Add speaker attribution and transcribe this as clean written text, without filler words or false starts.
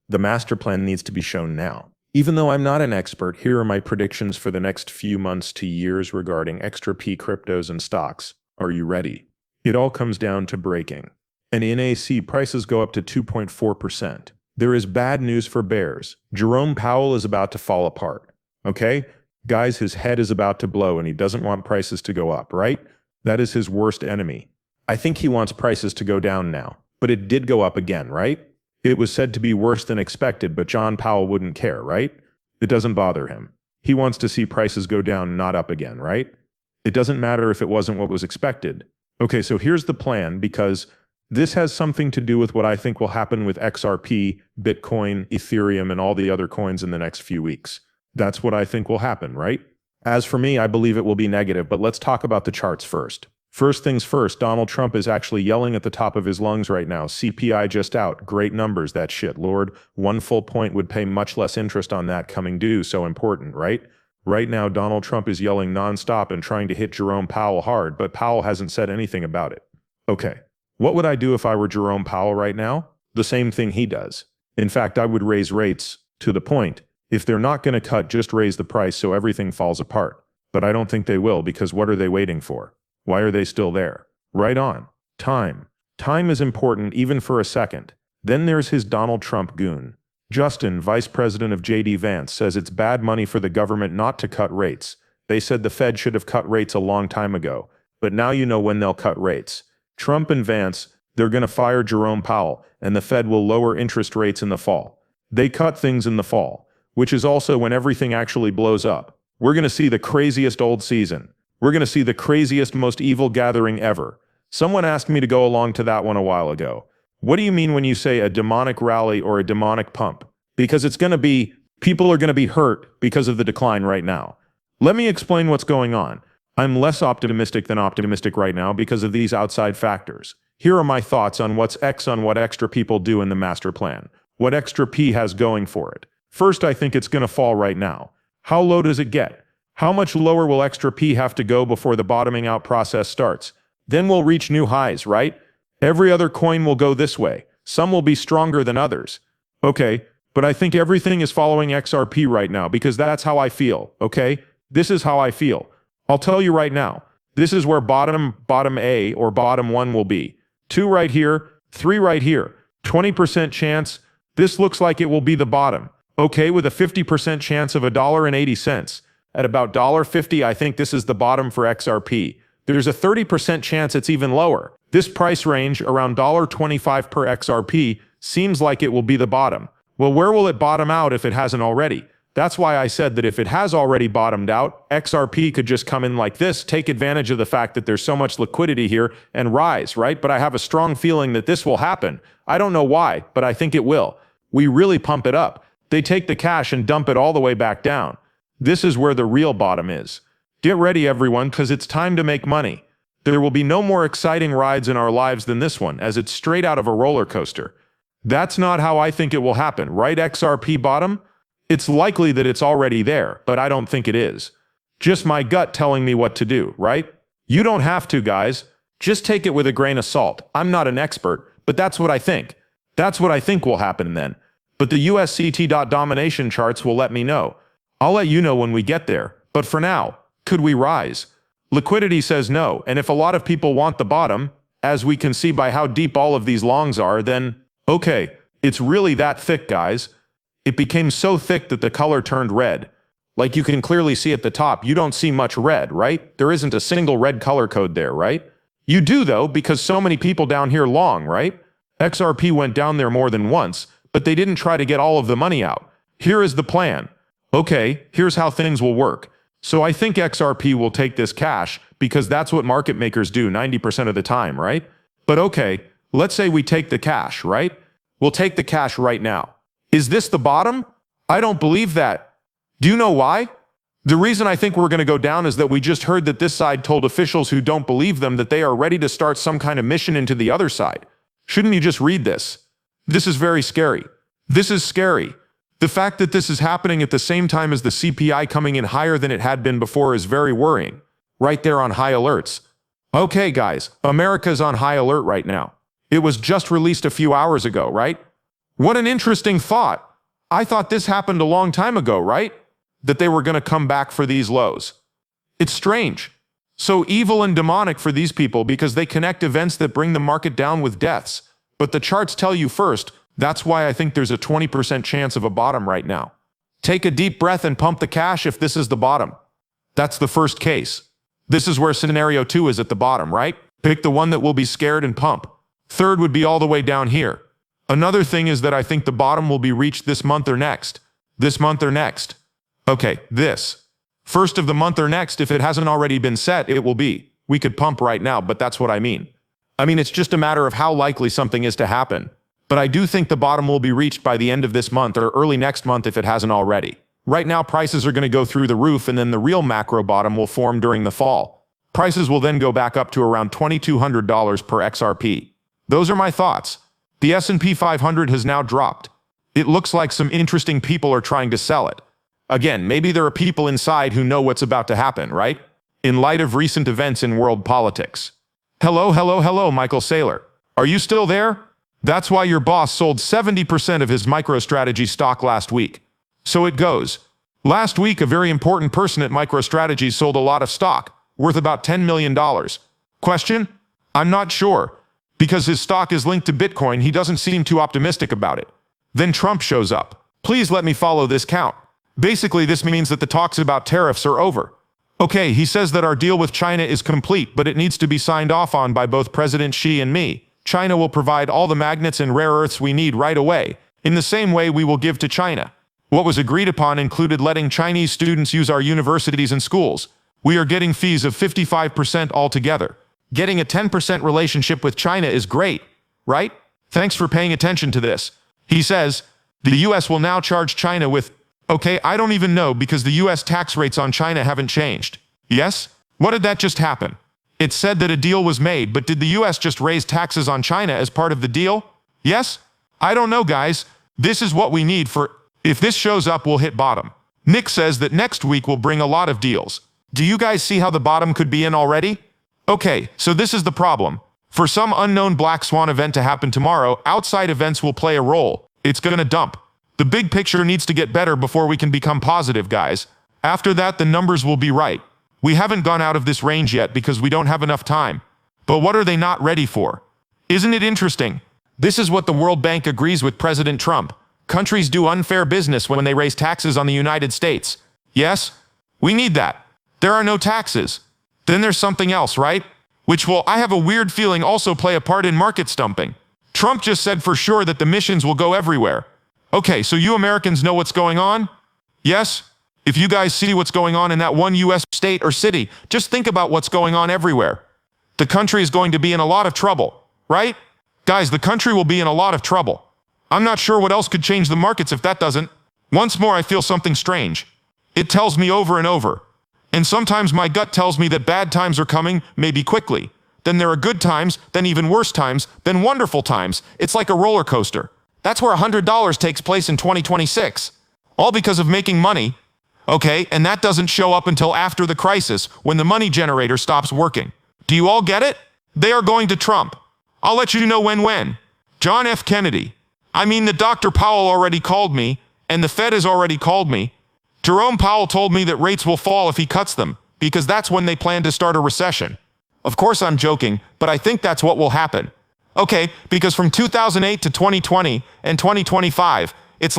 Speaker 1: The master plan needs to be shown now. Even though I'm not an expert, here are my predictions for the next few months to years regarding XRP cryptos and stocks. Are you ready? It all comes down to breaking. And in AC, prices go up to 2.4%. There is bad news for bears. Jerome Powell is about to fall apart. Okay? Guys, his head is about to blow and he doesn't want prices to go up, right? That is his worst enemy. I think he wants prices to go down now. But it did go up again, right? It was said to be worse than expected, but John Powell wouldn't care, right? It doesn't bother him. He wants to see prices go down, not up again, right? It doesn't matter if it wasn't what was expected. Okay, so here's the plan, because this has something to do with what I think will happen with XRP, Bitcoin, Ethereum, and all the other coins in the next few weeks. That's what I think will happen, right? As for me, I believe it will be negative, but let's talk about the charts first. First things first, Donald Trump is actually yelling at the top of his lungs right now. CPI just out. Great numbers, that shit, Lord. 1 full point would pay much less interest on that coming due, so important, right? Right now, Donald Trump is yelling nonstop and trying to hit Jerome Powell hard, but Powell hasn't said anything about it. Okay, what would I do if I were Jerome Powell right now? The same thing he does. In fact, I would raise rates to the point. If they're not going to cut, just raise the price so everything falls apart. But I don't think they will, because what are they waiting for? Why are they still there? Right on. Time. Time is important even for a second. Then there's his Donald Trump goon. Justin, vice president of JD Vance, says it's bad money for the government not to cut rates. They said the Fed should have cut rates a long time ago. But now you know when they'll cut rates. Trump and Vance, they're going to fire Jerome Powell, and the Fed will lower interest rates in the fall. They cut things in the fall, which is also when everything actually blows up. We're going to see the craziest old season. We're going to see the craziest, most evil gathering ever. Someone asked me to go along to that one a while ago. What do you mean when you say a demonic rally or a demonic pump? Because it's going to be, people are going to be hurt because of the decline right now. Let me explain what's going on. I'm less optimistic than optimistic right now because of these outside factors. Here are my thoughts on what extra people do in the master plan. What XRP has going for it. First, I think it's going to fall right now. How low does it get? How much lower will XRP have to go before the bottoming out process starts? Then we'll reach new highs, right? Every other coin will go this way. Some will be stronger than others. Okay, but I think everything is following XRP right now because that's how I feel, okay? This is how I feel. I'll tell you right now. This is where bottom A or bottom 1 will be. 2 right here, 3 right here. 20% chance. This looks like it will be the bottom. Okay, with a 50% chance of $1.80. At about $1.50, I think this is the bottom for XRP. There's a 30% chance it's even lower. This price range, around $1.25 per XRP, seems like it will be the bottom. Well, where will it bottom out if it hasn't already? That's why I said that if it has already bottomed out, XRP could just come in like this, take advantage of the fact that there's so much liquidity here, and rise, right? But I have a strong feeling that this will happen. I don't know why, but I think it will. We really pump it up. They take the cash and dump it all the way back down. This is where the real bottom is. Get ready, everyone, because it's time to make money. There will be no more exciting rides in our lives than this one, as it's straight out of a roller coaster. That's not how I think it will happen, right, XRP bottom? It's likely that it's already there, but I don't think it is. Just my gut telling me what to do, right? You don't have to, guys. Just take it with a grain of salt. I'm not an expert, but that's what I think. That's what I think will happen then. But the USCT domination charts will let me know. I'll let you know when we get there. But for now, could we rise? Liquidity says no, and if a lot of people want the bottom, as we can see by how deep all of these longs are, then, okay, it's really that thick, guys. It became so thick that the color turned red. Like you can clearly see at the top, you don't see much red, right? There isn't a single red color code there, right? You do though, because so many people down here long, right? XRP went down there more than once, but they didn't try to get all of the money out. Here is the plan. Okay, here's how things will work. So I think XRP will take this cash because that's what market makers do 90% of the time, right? But okay, let's say we take the cash, right? We'll take the cash right now. Is this the bottom? I don't believe that. Do you know why? The reason I think we're going to go down is that we just heard that this side told officials who don't believe them that they are ready to start some kind of mission into the other side. Shouldn't you just read this? This is very scary. This is scary. The fact that this is happening at the same time as the CPI coming in higher than it had been before is very worrying. Right there on high alerts. Okay, guys, America's on high alert right now. It was just released a few hours ago, right? What an interesting thought. I thought this happened a long time ago, right? That they were going to come back for these lows. It's strange. So evil and demonic for these people because they connect events that bring the market down with deaths. But the charts tell you first. That's why I think there's a 20% chance of a bottom right now. Take a deep breath and pump the cash if this is the bottom. That's the first case. This is where scenario 2 is at the bottom, right? Pick the one that will be scared and pump. Third would be all the way down here. Another thing is that I think the bottom will be reached this month or next. This month or next. Okay, this. First of the month or next, if it hasn't already been set, it will be. We could pump right now, but that's what I mean. It's just a matter of how likely something is to happen. But I do think the bottom will be reached by the end of this month or early next month if it hasn't already. Right now, prices are going to go through the roof and then the real macro bottom will form during the fall. Prices will then go back up to around $2,200 per XRP. Those are my thoughts. The S&P 500 has now dropped. It looks like some interesting people are trying to sell it. Again, maybe there are people inside who know what's about to happen, right? In light of recent events in world politics. Hello, Michael Saylor. Are you still there? That's why your boss sold 70% of his MicroStrategy stock last week. So it goes. Last week, a very important person at MicroStrategy sold a lot of stock, worth about $10 million. Question? I'm not sure. Because his stock is linked to Bitcoin, he doesn't seem too optimistic about it. Then Trump shows up. Please let me follow this count. Basically, this means that the talks about tariffs are over. Okay, he says that our deal with China is complete, but it needs to be signed off on by both President Xi and me. China will provide all the magnets and rare earths we need right away, in the same way we will give to China. What was agreed upon included letting Chinese students use our universities and schools. We are getting fees of 55% altogether. Getting a 10% relationship with China is great, right? Thanks for paying attention to this. He says, the US will now charge China with, okay, I don't even know because the US tax rates on China haven't changed. Yes? What did that just happen? It said that a deal was made, but did the US just raise taxes on China as part of the deal? Yes? I don't know, guys. This is what we need for, if this shows up, we'll hit bottom. Nick says that next week will bring a lot of deals. Do you guys see how the bottom could be in already? Okay, so this is the problem. For some unknown black swan event to happen tomorrow, outside events will play a role. It's gonna dump. The big picture needs to get better before we can become positive, guys. After that, the numbers will be right. We haven't gone out of this range yet because we don't have enough time. But what are they not ready for? Isn't it interesting? This is what the World Bank agrees with President Trump. Countries do unfair business when they raise taxes on the United States. Yes? We need that. There are no taxes. Then there's something else, right? Which will, I have a weird feeling, also play a part in market stumping. Trump just said for sure that the missions will go everywhere. Okay, so you Americans know what's going on? Yes? If you guys see what's going on in that one US state or city, just think about what's going on everywhere. The country is going to be in a lot of trouble, right? Guys, the country will be in a lot of trouble. I'm not sure what else could change the markets if that doesn't. Once more, I feel something strange. It tells me over and over. And sometimes my gut tells me that bad times are coming, maybe quickly. Then there are good times, then even worse times, then wonderful times. It's like a roller coaster. That's where $100 takes place in 2026. All because of making money. Okay, and that doesn't show up until after the crisis, when the money generator stops working. Do you all get it? They are going to Trump. I'll let you know when. John F. Kennedy. The Dr. Powell already called me, and the Fed has already called me. Jerome Powell told me that rates will fall if he cuts them, because that's when they plan to start a recession. Of course I'm joking, but I think that's what will happen. Okay, because from 2008 to 2020 and 2025,